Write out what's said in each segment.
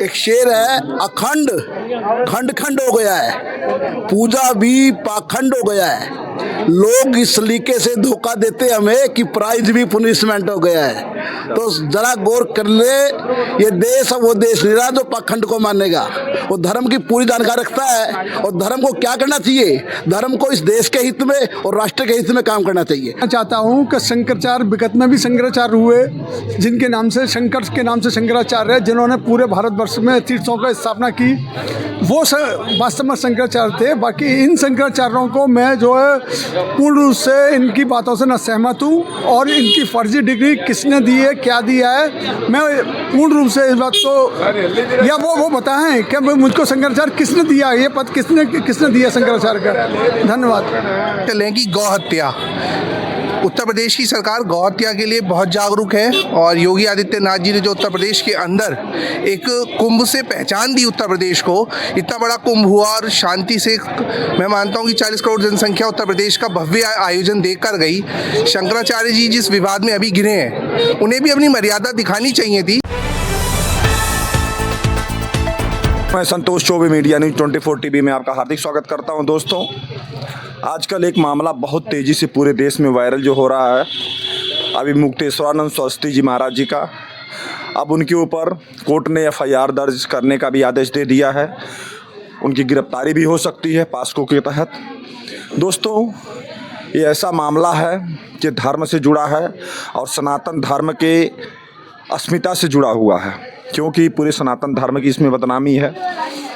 एक शेर है, अखंड खंड खंड हो गया है, पूजा भी पाखंड हो गया है। लोग इस तरीके से धोखा देते हमें कि प्राइज भी पुनिशमेंट हो गया है। तो जरा गौर कर ले, ये देश अब वो देश नहीं रहा जो पाखंड को मानेगा। वो धर्म की पूरी जानकारी रखता है और धर्म को क्या करना चाहिए, धर्म को इस देश के हित में और राष्ट्र के हित में काम करना चाहिए। मैं चाहता हूँ कि शंकराचार्य विगत में भी शंकराचार्य हुए, जिनके नाम से शंकर के नाम से शंकराचार्य है, जिन्होंने पूरे भारतवर्ष में तीर्थों की स्थापना की, वो वास्तव में शंकराचार्य थे। बाकी इन शंकराचार्यों को मैं जो है पूर्ण रूप से इनकी बातों से न सहमत हूँ, और इनकी फर्जी डिग्री किसने दी है, क्या दिया है, मैं पूर्ण रूप से इस बात को, या वो बताएं कि मुझको शंकराचार्य किसने दिया, ये पद किसने दिया शंकराचार्य का। धन्यवाद। चलें कि गौ हत्या, उत्तर प्रदेश की सरकार गौ हत्या के लिए बहुत जागरूक है, और योगी आदित्यनाथ जी ने जो उत्तर प्रदेश के अंदर एक कुंभ से पहचान दी उत्तर प्रदेश को, इतना बड़ा कुंभ हुआ और शांति से, मैं मानता हूँ कि 40 करोड़ जनसंख्या उत्तर प्रदेश का भव्य आयोजन देख कर गई। शंकराचार्य जी जिस विवाद में अभी गिरे हैं, उन्हें भी अपनी मर्यादा दिखानी चाहिए थी। मैं Santosh Choubey, media news 24 TV में आपका हार्दिक स्वागत करता हूं। दोस्तों, आजकल एक मामला बहुत तेज़ी से पूरे देश में वायरल जो हो रहा है, अभी मुक्तेश्वरानंद सरस्वती जी महाराज जी का, अब उनके ऊपर कोर्ट ने FIR दर्ज करने का भी आदेश दे दिया है। उनकी गिरफ्तारी भी हो सकती है पास्को के तहत। दोस्तों, ये ऐसा मामला है कि धर्म से जुड़ा है और सनातन धर्म के अस्मिता से जुड़ा हुआ है, क्योंकि पूरे सनातन धर्म की इसमें बदनामी है।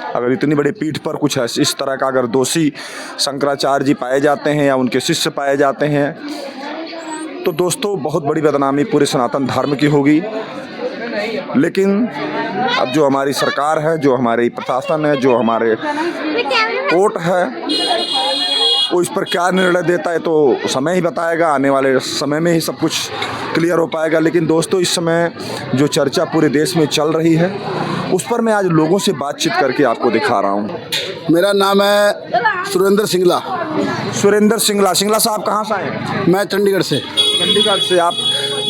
अगर इतनी बड़ी पीठ पर कुछ इस तरह का अगर दोषी शंकराचार्य जी पाए जाते हैं या उनके शिष्य पाए जाते हैं, तो दोस्तों बहुत बड़ी बदनामी पूरे सनातन धर्म की होगी। लेकिन अब जो हमारी सरकार है, जो हमारी प्रशासन है, जो हमारे कोर्ट है, वो इस पर क्या निर्णय देता है तो समय ही बताएगा। आने वाले समय में ही सब कुछ क्लियर हो पाएगा। लेकिन दोस्तों, इस समय जो चर्चा पूरे देश में चल रही है, उस पर मैं आज लोगों से बातचीत करके आपको दिखा रहा हूँ। मेरा नाम है सुरेंद्र सिंगला। सुरेंद्र सिंगला। सिंगला साहब कहाँ से आए हैं? मैं चंडीगढ़ से। चंडीगढ़ से। आप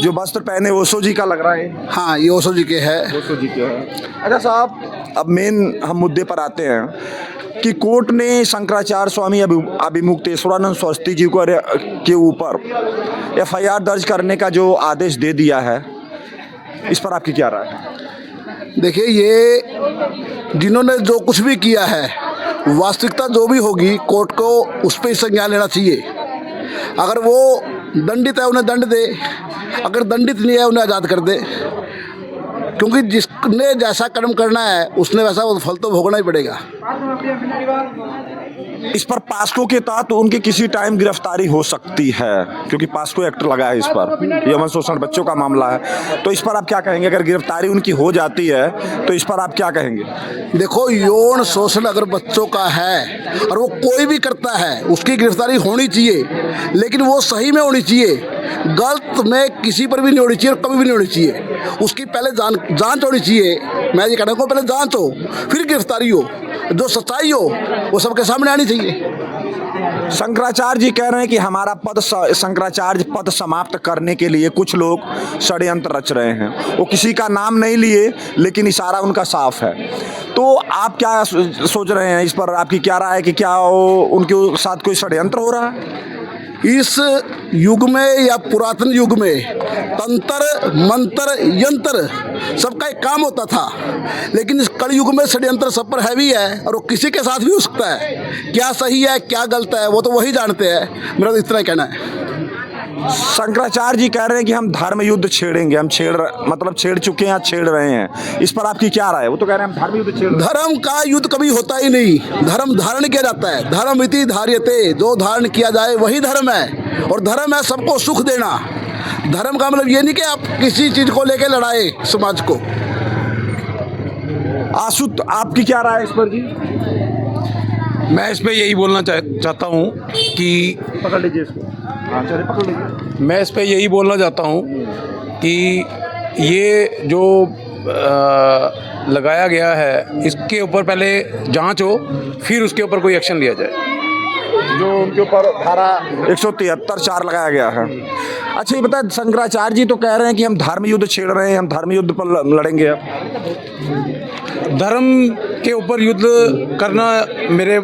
जो वस्त्र पहने ओशो जी का लग रहा है। हाँ, ये ओशो जी के है। ओशो जी के हैं। अच्छा साहब, अब मेन हम मुद्दे पर आते हैं कि कोर्ट ने शंकराचार्य स्वामी अभिमुक्तेश्वरानंद सरस्वती जी को के ऊपर FIR दर्ज करने का जो आदेश दे दिया है, इस पर आपकी क्या राय है? देखिए, ये जिन्होंने जो कुछ भी किया है, वास्तविकता जो भी होगी, कोर्ट को उस पर संज्ञान लेना चाहिए। अगर वो दंडित है, उन्हें दंड दे, अगर दंडित नहीं है, उन्हें आज़ाद कर दे, क्योंकि जिसने जैसा कर्म करना है उसने वैसा फल तो भोगना ही पड़ेगा। इस पर पास्को के तहत उनकी किसी टाइम गिरफ्तारी हो सकती है, क्योंकि पास्को एक्ट लगा है इस पर, यौन शोषण बच्चों का मामला है। तो इस पर आप क्या कहेंगे? अगर गिरफ्तारी उनकी हो जाती है तो इस पर आप क्या कहेंगे? देखो, यौन शोषण अगर बच्चों का है और वो कोई भी करता है, उसकी गिरफ्तारी होनी चाहिए, लेकिन वो सही में होनी चाहिए। गलत में किसी पर भी नहीं होनी चाहिए और कभी भी नहीं होनी चाहिए। उसकी पहले जांच होनी चाहिए। मैं ये कहना हूँ, पहले जांच हो, फिर गिरफ्तारी हो, जो सच्चाई हो वो सबके सामने आनी चाहिए। शंकराचार्य जी कह रहे हैं कि हमारा शंकराचार्य पद समाप्त करने के लिए कुछ लोग षड्यंत्र रच रहे हैं। वो किसी का नाम नहीं लिए, लेकिन इशारा उनका साफ है। तो आप क्या सोच रहे हैं इस पर? आपकी क्या राय है कि क्या उनके साथ कोई षड्यंत्र हो रहा है? इस युग में या पुरातन युग में तंत्र मंत्र यंत्र सबका एक काम होता था, लेकिन इस कल युग में षड्यंत्र सब पर हैवी है और वो किसी के साथ भी हो सकता है। क्या सही है क्या गलत है वो तो वही जानते हैं। मेरा तो इतना ही कहना है। शंकराचार्य जी कह रहे हैं कि हम धर्म युद्ध छेड़ेंगे। हम छेड़ चुके हैं, छेड़ रहे हैं। इस पर आपकी क्या राय है? वो तो कह रहे हैं हम धर्म युद्ध छेड़ रहे हैं। धर्म का युद्ध कभी होता ही नहीं, धर्म धारण किया जाता है। धर्म इति धार्यते, जो धारण किया जाए वही धर्म है। और धर्म है सबको सुख देना। धर्म का मतलब ये नहीं कि आप किसी चीज को लेके लड़ाए समाज को। आशुत, आपकी क्या राय है इस पर जी? मैं इस पे यही बोलना चाहता हूँ कि पकड़ लीजिए इसको। हाँ, चलिए पकड़ लीजिए। मैं इस पे यही बोलना चाहता हूँ कि ये जो लगाया गया है, इसके ऊपर पहले जांच हो, फिर उसके ऊपर कोई एक्शन लिया जाए। जो उनके ऊपर धारा 173(4) लगाया गया है। अच्छा ये बता, शंकराचार्य जी तो कह रहे हैं कि हम धर्म युद्ध छेड़ रहे हैं, हम धर्म युद्ध पर लड़ेंगे। अब धर्म के ऊपर युद्ध करना मेरे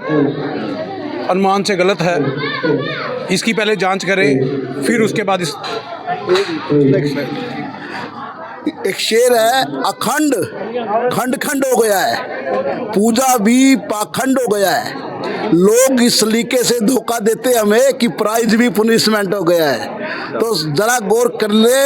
अनुमान से गलत है। इसकी पहले जांच करें, फिर उसके बाद इस एक शेर है, अखंड खंड खंड हो गया है, पूजा भी पाखंड हो गया है, लोग इस लीके से धोखा देते हमें कि प्राइज भी पुनिशमेंट हो गया है। तो जरा गौर कर ले,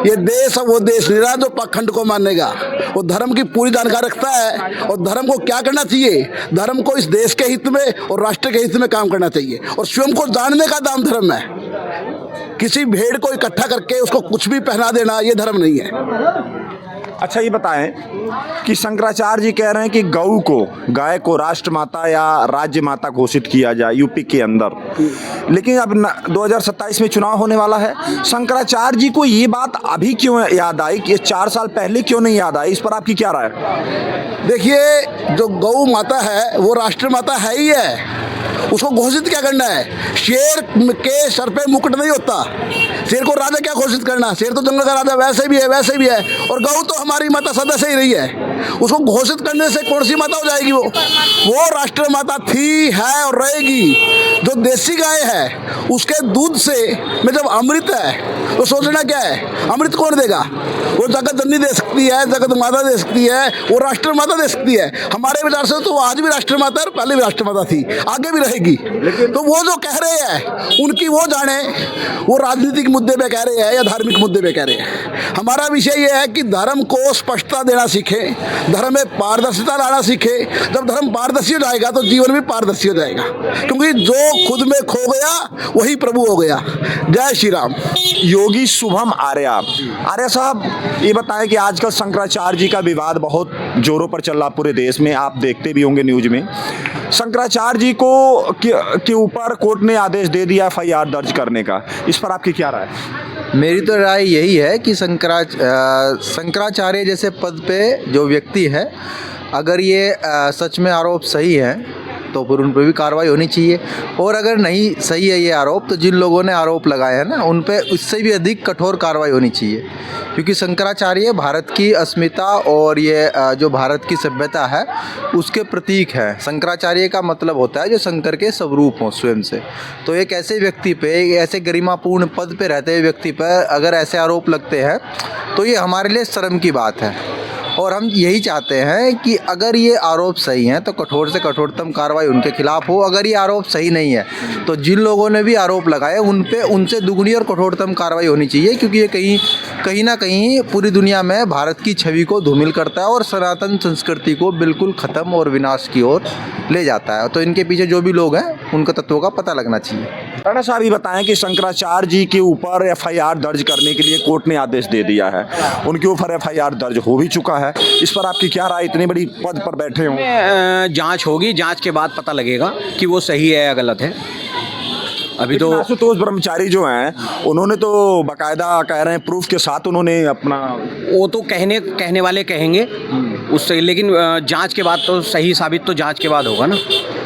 ये देश अब वो देश नहीं रहा जो पाखंड को मानेगा। वो धर्म की पूरी जानकारी रखता है और धर्म को क्या करना चाहिए, धर्म को इस देश के हित में और राष्ट्र के हित में काम करना चाहिए और स्वयं को जानने का नाम धर्म है। किसी भेड़ को इकट्ठा करके उसको कुछ भी पहना देना ये धर्म नहीं है। अच्छा ये बताएं कि शंकराचार्य जी कह रहे हैं कि गऊ को, गाय को राष्ट्रमाता या राज्य माता घोषित किया जाए यूपी के अंदर, लेकिन अब 2027 में चुनाव होने वाला है। शंकराचार्य जी को ये बात अभी क्यों याद आई कि 4 साल पहले क्यों नहीं याद आई? इस पर आपकी क्या राय है? देखिए, जो गौ माता है वो राष्ट्र माता है ही है, उसको घोषित क्या करना है? शेर के सर पे मुकुट नहीं होता, शेर को राजा क्या घोषित करना? शेर तो जंगल का राजा वैसे भी है, वैसे भी है। और गौ तो हमारी माता सदा से ही रही है, उसको घोषित करने से कौन सी माता हो जाएगी? वो राष्ट्र माता थी, है और रहेगी। जो देसी गाय है उसके दूध से में जब अमृत है तो सोचना क्या है, अमृत कौन देगा? वो जगत जननी दे सकती है, जगत माता दे सकती है, वो राष्ट्र माता दे सकती है। हमारे विचार से तो वो आज भी राष्ट्र माता है, पहले भी राष्ट्र माता थी, आगे भी रहेगी। तो वो जो कह रहे हैं उनकी वो जाने, वो राजनीतिक मुद्दे पे कह रहे हैं या धार्मिक मुद्दे पे कह रहे हैं। हमारा विषय ये है कि धर्म को स्पष्टता देना सीखे, धर्म में पारदर्शिता लाना सीखे। जब धर्म पारदर्शी हो जाएगा तो जीवन भी पारदर्शी हो जाएगा, क्योंकि जो खुद में खो गया वही प्रभु हो गया। जय श्री राम। योगी शुभम आर्या साहब, ये बताएं कि आजकल शंकराचार्य जी का विवाद बहुत जोरों पर चल रहा पूरे देश में, आप देखते भी होंगे न्यूज में। शंकराचार्य जी को के ऊपर कोर्ट ने आदेश दे दिया FIR दर्ज करने का, इस पर आपकी क्या राय है? मेरी तो राय यही है कि शंकराचार्य जैसे पद पे जो व्यक्ति है, अगर ये सच में आरोप सही है तो फिर उन पर भी कार्रवाई होनी चाहिए, और अगर नहीं सही है ये आरोप तो जिन लोगों ने आरोप लगाए हैं ना उन पे उससे भी अधिक कठोर कार्रवाई होनी चाहिए। क्योंकि शंकराचार्य भारत की अस्मिता और ये जो भारत की सभ्यता है उसके प्रतीक है। शंकराचार्य का मतलब होता है जो शंकर के स्वरूप हों स्वयं से। तो एक ऐसे व्यक्ति पे, एक ऐसे गरिमापूर्ण पद पे रहते हुए व्यक्ति पर अगर ऐसे आरोप लगते हैं तो ये हमारे लिए शर्म की बात है। और हम यही चाहते हैं कि अगर ये आरोप सही हैं तो कठोर से कठोरतम कार्रवाई उनके खिलाफ हो। अगर ये आरोप सही नहीं है तो जिन लोगों ने भी आरोप लगाए उन पे उनसे दुगनी और कठोरतम कार्रवाई होनी चाहिए, क्योंकि ये कहीं ना कहीं पूरी दुनिया में भारत की छवि को धूमिल करता है और सनातन संस्कृति को बिल्कुल ख़त्म और विनाश की ओर ले जाता है। तो इनके पीछे जो भी लोग हैं उनका तत्वों का पता लगना चाहिए। राणा साहब ये बताएं कि शंकराचार्य जी के ऊपर FIR दर्ज करने के लिए कोर्ट ने आदेश दे दिया है, उनके ऊपर FIR दर्ज हो भी चुका है, इस पर आपकी क्या राय? इतनी बड़ी पद पर बैठे हो। जांच होगी, जांच के बाद पता लगेगा कि वो सही है या गलत है। अभी तो आशुतोष ब्रह्मचारी जो हैं उन्होंने तो बाकायदा कह रहे हैं, प्रूफ के साथ उन्होंने अपना, वो तो कहने वाले कहेंगे उससे, लेकिन जांच के बाद तो सही साबित तो जांच के बाद होगा ना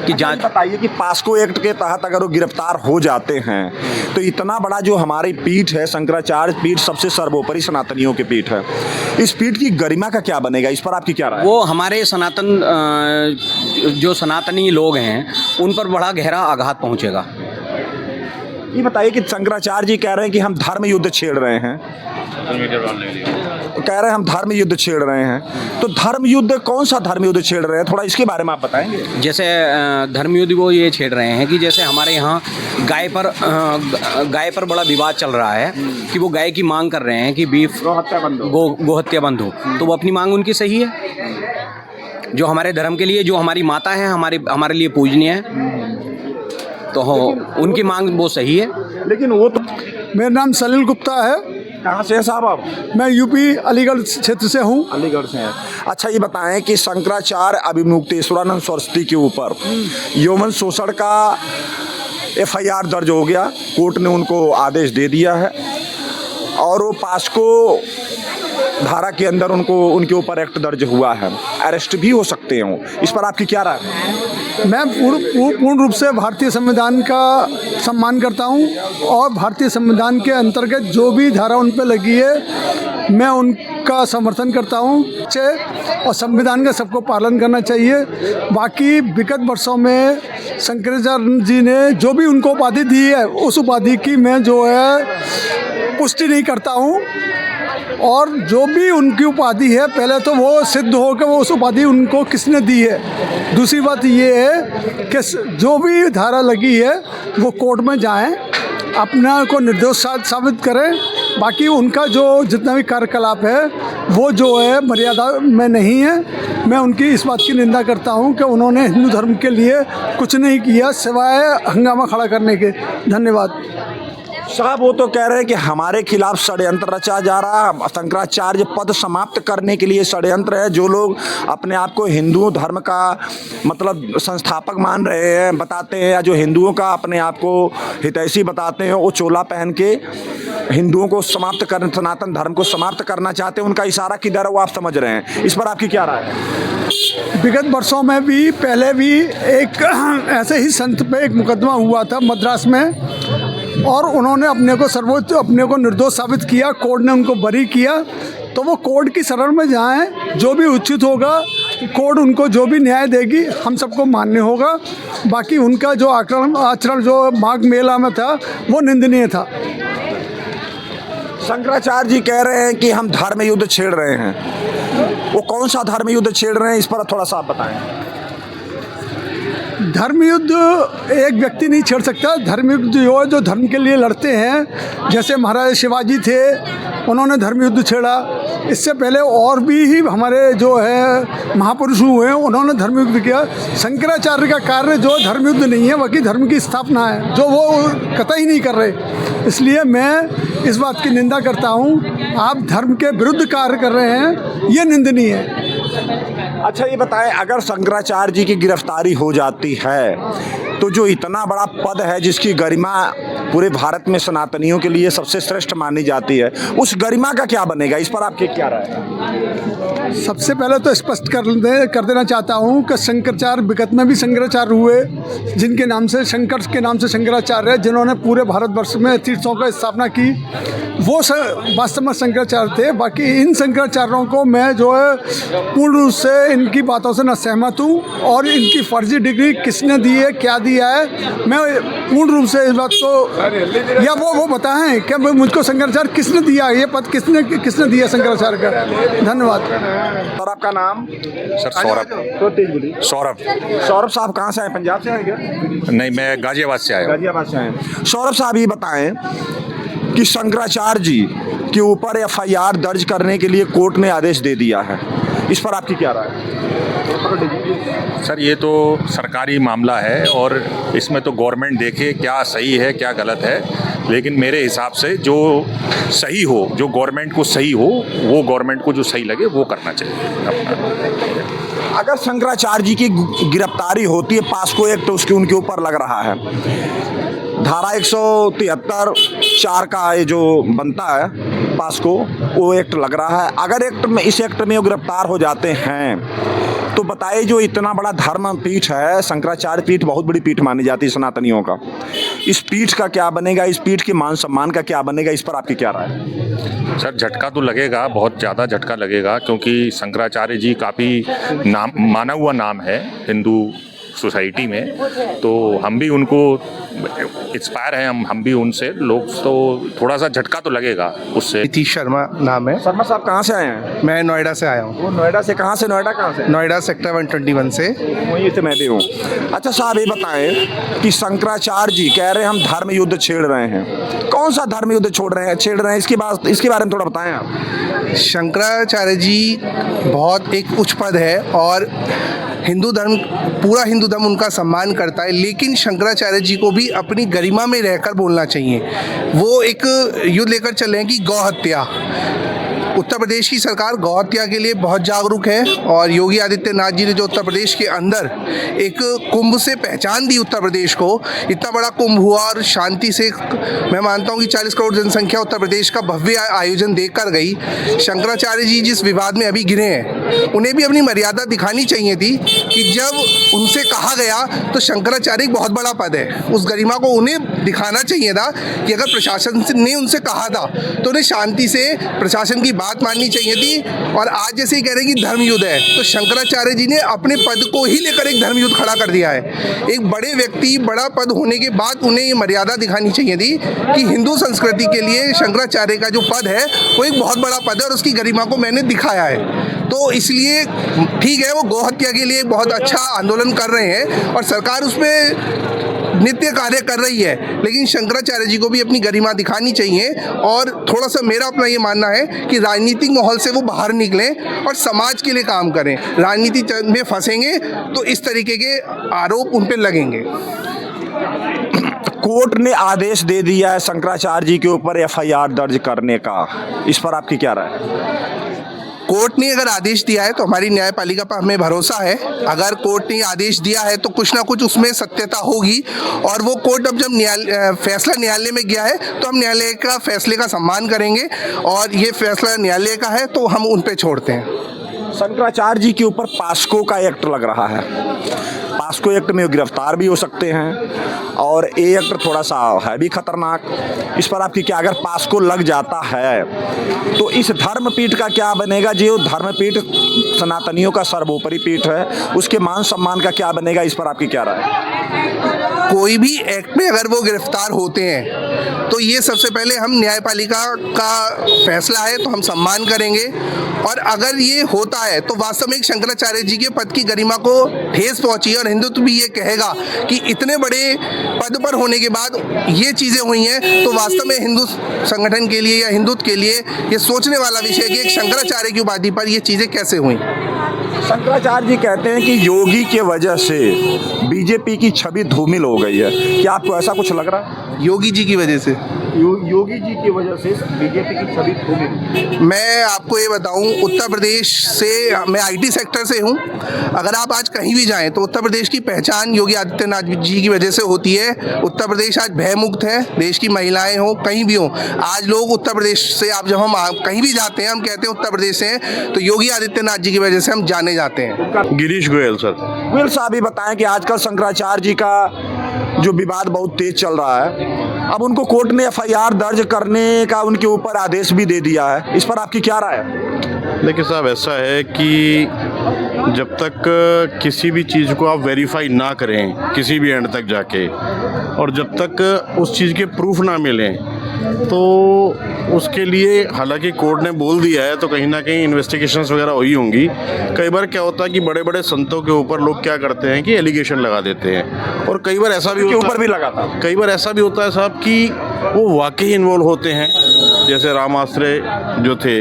कि जांच। बताइए कि पास्को एक्ट के तहत अगर वो गिरफ्तार हो जाते हैं तो इतना बड़ा जो हमारी पीठ है, शंकराचार्य पीठ सबसे सर्वोपरि सनातनियों की पीठ है, इस पीठ की गरिमा का क्या बनेगा? इस पर आपकी क्या राय? वो हमारे जो सनातनी लोग हैं उन पर बड़ा गहरा आघात पहुंचेगा। ये बताइए कि शंकराचार्य जी कह रहे हैं कि हम धर्म युद्ध छेड़ रहे हैं, कह रहे हैं हम धर्म युद्ध छेड़ रहे हैं, तो धर्म युद्ध कौन सा धर्म युद्ध छेड़ रहे हैं, थोड़ा इसके बारे में आप बताएंगे? जैसे धर्म युद्ध वो ये छेड़ रहे हैं कि जैसे हमारे यहाँ गाय पर बड़ा विवाद चल रहा है कि वो गाय की मांग कर रहे हैं कि बीफ गोहत्या बंद हो, तो वो अपनी मांग उनकी सही है, जो हमारे धर्म के लिए, जो हमारी माता है, हमारे लिए पूजनीय है, तो उनकी मांग वो सही है। लेकिन वो तो, मेरा नाम सलील गुप्ता है। कहाँ से है साहब आप? मैं यूपी अलीगढ़ क्षेत्र से हूँ। अलीगढ़ से हैं। अच्छा ये बताएं कि शंकराचार्य अभिमुक्तेश्वरानंद सरस्वती के ऊपर यौन शोषण का FIR दर्ज हो गया, कोर्ट ने उनको आदेश दे दिया है और वो पास्को धारा के अंदर उनके ऊपर एक्ट दर्ज हुआ है, अरेस्ट भी हो सकते हैं वो, इस पर आपकी क्या राय है? मैं पूर्ण रूप से भारतीय संविधान का सम्मान करता हूं और भारतीय संविधान के अंतर्गत जो भी धारा उन पर लगी है मैं उनका समर्थन करता हूं और संविधान का सबको पालन करना चाहिए। बाकी विगत वर्षों में शंकराचार्य जी ने जो भी उनको उपाधि दी है उस उपाधि की मैं जो है पुष्टि नहीं करता हूं, और जो भी उनकी उपाधि है पहले तो वो सिद्ध हो कि वो उस उपाधि उनको किसने दी है। दूसरी बात ये है कि जो भी धारा लगी है वो कोर्ट में जाएं, अपना को निर्दोष साबित करें। बाकी उनका जो जितना भी कार्यकलाप है वो जो है मर्यादा में नहीं है। मैं उनकी इस बात की निंदा करता हूं कि उन्होंने हिंदू धर्म के लिए कुछ नहीं किया सिवाय हंगामा खड़ा करने के। धन्यवाद। साहब वो तो कह रहे हैं कि हमारे खिलाफ षड्यंत्र रचा जा रहा है, शंकराचार्य पद समाप्त करने के लिए षड्यंत्र है। जो लोग अपने आप को हिंदू धर्म का मतलब संस्थापक मान रहे हैं, बताते हैं, या जो हिंदुओं का अपने आप को हितैषी बताते हैं, वो चोला पहन के हिंदुओं को समाप्त कर, सनातन धर्म को समाप्त करना चाहते हैं। उनका इशारा किधर है वो आप समझ रहे हैं, इस पर आपकी क्या राय है? विगत वर्षों में भी पहले भी एक ऐसे ही संत पे एक मुकदमा हुआ था मद्रास में, और उन्होंने अपने को सर्वोच्च अपने को निर्दोष साबित किया, कोर्ट ने उनको बरी किया। तो वो कोर्ट की शरण में जाएं, जो भी उचित होगा कोर्ट उनको जो भी न्याय देगी हम सबको मान्य होगा। बाकी उनका जो आचरण जो माघ मेला में था वो निंदनीय था। शंकराचार्य जी कह रहे हैं कि हम धर्म युद्ध छेड़ रहे हैं, वो कौन सा धर्म युद्ध छेड़ रहे हैं, इस पर थोड़ा सा आप बताएं। धर्म युद्ध एक व्यक्ति नहीं छेड़ सकता। धर्म युद्ध जो धर्म के लिए लड़ते हैं, जैसे महाराज शिवाजी थे उन्होंने धर्म युद्ध छेड़ा। इससे पहले और भी हमारे जो है महापुरुष हुए हैं उन्होंने धर्म युद्ध किया। शंकराचार्य का कार्य जो धर्म युद्ध नहीं है बल्कि धर्म की स्थापना है, जो वो कतई नहीं कर रहे। इसलिए मैं इस बात की निंदा करता हूँ, आप धर्म के विरुद्ध कार्य कर रहे हैं, ये निंदनीय है। अच्छा ये बताएं, अगर शंकराचार्य जी की गिरफ्तारी हो जाती है तो जो इतना बड़ा पद है जिसकी गरिमा पूरे भारत में सनातनियों के लिए सबसे श्रेष्ठ मानी जाती है, उस गरिमा का क्या बनेगा, इस पर आपकी क्या राय है? सबसे पहले तो स्पष्ट कर देना चाहता हूँ कि शंकराचार्य विगत में भी शंकराचार्य हुए, जिनके नाम से शंकर के नाम से शंकराचार्य है, जिन्होंने पूरे भारतवर्ष में तीर्थों की स्थापना की, वो वास्तव में शंकराचार्य थे। बाकी इन शंकराचार्यों को मैं जो है पूर्ण रूप से इनकी बातों से न सहमत हूँ, और इनकी फर्जी डिग्री किसने दी है क्या दिया है मैं पूर्ण रूप से इस बात को, या वो बताएं कि मुझको शंकराचार्य किसने दिया, ये पद किसने दिया शंकराचार्य का। धन्यवाद। और आपका नाम? सर सौरभ। सौरभ साहब कहाँ से आए, पंजाब से आए क्या? नहीं, मैं गाजियाबाद से आया हूँ। गाजियाबाद से आए। सौरभ साहब ये बताएं कि शंकराचार्य जी के ऊपर FIR दर्ज करने के लिए कोर्ट ने आदेश दे दिया है, इस पर आपकी क्या राय है? सर ये तो सरकारी मामला है और इसमें तो गवर्नमेंट देखे क्या सही है क्या गलत है, लेकिन मेरे हिसाब से जो सही हो, जो गवर्नमेंट को सही हो, वो गवर्नमेंट को जो सही लगे वो करना चाहिए। अगर शंकराचार्य जी की गिरफ्तारी होती है, पास्को एक्ट उसके उनके ऊपर लग रहा है, धारा 173(4) का ये जो बनता है पास्को, वो एक्ट लग रहा है। अगर इस एक्ट में वो गिरफ्तार हो जाते हैं तो बताइए, जो इतना बड़ा धर्म पीठ है, शंकराचार्य पीठ बहुत बड़ी पीठ मानी जाती है सनातनियों का, इस पीठ का क्या बनेगा, इस पीठ के मान सम्मान का क्या बनेगा, इस पर आपकी क्या राय है? सर झटका तो लगेगा, बहुत ज़्यादा झटका लगेगा, क्योंकि शंकराचार्य जी काफ़ी माना हुआ नाम है हिंदू सोसाइटी में, तो हम भी उनको इंस्पायर हैं, हम भी उनसे लोग, तो थोड़ा सा झटका तो लगेगा उससे। नीतीश शर्मा नाम है। शर्मा साहब कहाँ से आए हैं? मैं नोएडा से आया हूँ। वो नोएडा से कहाँ से? नोएडा कहाँ से? नोएडा सेक्टर 121 से। वहीं से मैं भी हूँ। अच्छा साहब ये बताएं कि शंकराचार्य जी कह रहे हैं हम धर्म युद्ध छेड़ रहे हैं, कौन सा धर्म युद्ध छेड़ रहे हैं, इसके बारे में थोड़ा बताएं आप। शंकराचार्य जी बहुत एक उच्च पद है और पूरा हिंदू धर्म उनका सम्मान करता है, लेकिन शंकराचार्य जी को भी अपनी गरिमा में रहकर बोलना चाहिए। वो एक युद्ध लेकर चले हैं कि गौ हत्या, उत्तर प्रदेश की सरकार गौ हत्या के लिए बहुत जागरूक है और योगी आदित्यनाथ जी ने जो उत्तर प्रदेश के अंदर एक कुंभ से पहचान दी उत्तर प्रदेश को, इतना बड़ा कुंभ हुआ और शांति से मैं मानता हूँ कि 40 करोड़ जनसंख्या उत्तर प्रदेश का भव्य आयोजन देख कर गई। शंकराचार्य जी जिस विवाद में अभी घिरे हैं, उन्हें भी अपनी मर्यादा दिखानी चाहिए थी कि जब उनसे कहा गया तो शंकराचार्य एक बहुत बड़ा पद है, उस गरिमा को उन्हें दिखाना चाहिए था कि अगर प्रशासन ने उनसे कहा था तो उन्हें शांति से प्रशासन की बात माननी चाहिए थी। और आज जैसे ही कह रहे हैं कि धर्म युद्ध है, तो शंकराचार्य जी ने अपने पद को ही लेकर एक धर्म युद्ध खड़ा कर दिया है। एक बड़े व्यक्ति, बड़ा पद होने के बाद उन्हें ये मर्यादा दिखानी चाहिए थी कि हिंदू संस्कृति के लिए शंकराचार्य का जो पद है वो एक बहुत बड़ा पद है और उसकी गरिमा को मैंने दिखाया है। तो इसलिए ठीक है, वो गौ हत्या के लिए बहुत अच्छा आंदोलन कर रहे हैं और सरकार उसमें नित्य कार्य कर रही है, लेकिन शंकराचार्य जी को भी अपनी गरिमा दिखानी चाहिए। और थोड़ा सा मेरा अपना ये मानना है कि राजनीतिक माहौल से वो बाहर निकलें और समाज के लिए काम करें। राजनीति में फंसेंगे तो इस तरीके के आरोप उन पर लगेंगे। कोर्ट ने आदेश दे दिया है शंकराचार्य जी के ऊपर एफआईआर दर्ज करने का, इस पर आपकी क्या राय है? कोर्ट ने अगर आदेश दिया है तो हमारी न्यायपालिका पर हमें भरोसा है। अगर कोर्ट ने आदेश दिया है तो कुछ ना कुछ उसमें सत्यता होगी और वो कोर्ट अब जब फैसला न्यायालय में गया है तो हम न्यायालय का फैसले का सम्मान करेंगे और ये फैसला न्यायालय का है तो हम उन पे छोड़ते हैं। शंकराचार्य जी के ऊपर पास्को का एक्ट लग रहा है, पास्को एक्ट में गिरफ्तार भी हो सकते हैं और ये एक्ट थोड़ा सा है भी खतरनाक। इस पर आपकी क्या, अगर पास्को लग जाता है तो इस धर्मपीठ का क्या बनेगा? जो धर्मपीठ सनातनियों का सर्वोपरि पीठ है, उसके मान सम्मान का क्या बनेगा? इस पर आपकी क्या राय है? कोई भी एक्ट में अगर वो गिरफ्तार होते हैं तो ये सबसे पहले हम न्यायपालिका का फैसला है तो हम सम्मान करेंगे और अगर ये होता है तो वास्तव में शंकराचार्य जी के पद की गरिमा को ठेस पहुंची और हिंदुत्व भी ये कहेगा कि इतने बड़े पद पर होने के बाद ये चीज़ें हुई हैं, तो वास्तव में हिंदू संगठन के लिए या हिंदुत्व के लिए ये सोचने वाला विषय है कि एक शंकराचार्य की उपाधि पर ये चीज़ें कैसे हुई। शंकराचार्य जी कहते हैं कि योगी के वजह से बीजेपी की छवि धूमिल हो गई है, क्या आपको ऐसा कुछ लग रहा है? योगी जी की वजह से योगी जी की वजह से बीजेपी की छवि धूमिल। मैं आपको ये बताऊं, उत्तर प्रदेश से, मैं आईटी सेक्टर से हूं, अगर आप आज कहीं भी जाएं तो उत्तर प्रदेश की पहचान योगी आदित्यनाथ जी की वजह से होती है। उत्तर प्रदेश आज भयमुक्त है, देश की महिलाएं हों, कहीं भी हों, आज लोग उत्तर प्रदेश से, आप जब हम कहीं भी जाते हैं हम कहते हैं उत्तर प्रदेश से हैं, तो योगी आदित्यनाथ जी की वजह से हम जाने जाते हैं। गिरीश गोयल सर। गोयल साहब ही बताएं कि आजकल शंकराचार्य जी का जो विवाद बहुत तेज चल रहा है, अब उनको कोर्ट ने एफआईआर दर्ज करने का उनके ऊपर आदेश भी दे दिया है, इस पर आपकी क्या राय है? देखिए साहब, ऐसा है कि जब तक किसी भी चीज़ को आप वेरीफाई ना करें किसी भी एंड तक जाके, और जब तक उस चीज़ के प्रूफ ना मिलें, तो उसके लिए हालांकि कोर्ट ने बोल दिया है तो कहीं ना कहीं इन्वेस्टिगेशंस वगैरह हुई होंगी। कई बार क्या होता है कि बड़े बड़े संतों के ऊपर लोग क्या करते हैं कि एलिगेशन लगा देते हैं, और कई बार ऐसा भी होता है साहब कि वो वाकई इन्वॉल्व होते हैं, जैसे राम आश्रय जो थे,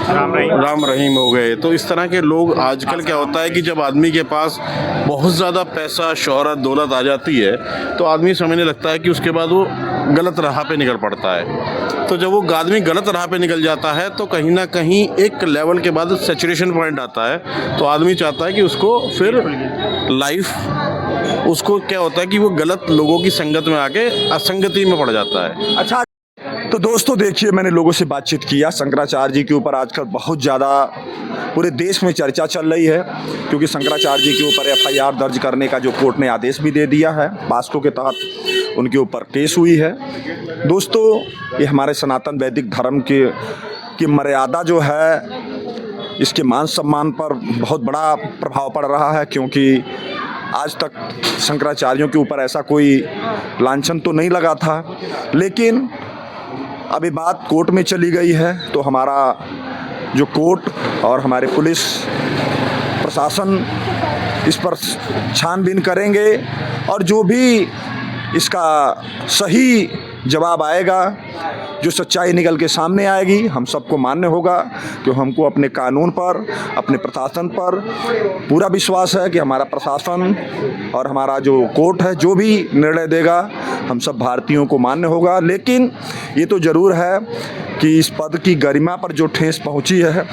राम रहीम हो गए। तो इस तरह के लोग, आजकल क्या होता है कि जब आदमी के पास बहुत ज़्यादा पैसा, शोहरत, दौलत आ जाती है तो आदमी समझने लगता है कि उसके बाद वो गलत राह पे निकल पड़ता है। तो जब वो आदमी गलत राह पे निकल जाता है तो कहीं ना कहीं एक लेवल के बाद सैचुरेशन पॉइंट आता है, तो आदमी चाहता है कि उसको फिर लाइफ, उसको क्या होता है कि वो गलत लोगों की संगत में आके असंगति में पड़ जाता है। अच्छा, तो दोस्तों देखिए, मैंने लोगों से बातचीत किया। शंकराचार्य जी के ऊपर आजकल बहुत ज़्यादा पूरे देश में चर्चा चल रही है, क्योंकि शंकराचार्य जी के ऊपर एफआईआर दर्ज करने का जो कोर्ट ने आदेश भी दे दिया है, पास्को के तहत उनके ऊपर केस हुई है। दोस्तों, ये हमारे सनातन वैदिक धर्म की मर्यादा जो है, इसके मान सम्मान पर बहुत बड़ा प्रभाव पड़ रहा है, क्योंकि आज तक शंकराचार्यों के ऊपर ऐसा कोई लांछन तो नहीं लगा था, लेकिन अभी बात कोर्ट में चली गई है, तो हमारा जो कोर्ट और हमारे पुलिस प्रशासन इस पर छानबीन करेंगे और जो भी इसका सही जवाब आएगा, जो सच्चाई निकल के सामने आएगी, हम सबको मान्य होगा कि हमको अपने कानून पर, अपने प्रशासन पर पूरा विश्वास है कि हमारा प्रशासन और हमारा जो कोर्ट है जो भी निर्णय देगा हम सब भारतीयों को मान्य होगा। लेकिन ये तो ज़रूर है कि इस पद की गरिमा पर जो ठेस पहुंची है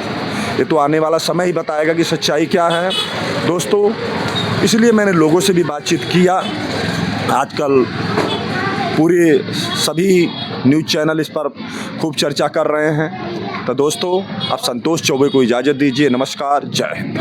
ये तो आने वाला समय ही बताएगा कि सच्चाई क्या है दोस्तों। इसलिए मैंने लोगों से भी बातचीत किया। आजकल पूरे सभी न्यूज़ चैनल इस पर खूब चर्चा कर रहे हैं। तो दोस्तों अब संतोष चौबे को इजाज़त दीजिए। नमस्कार, जय हिंद।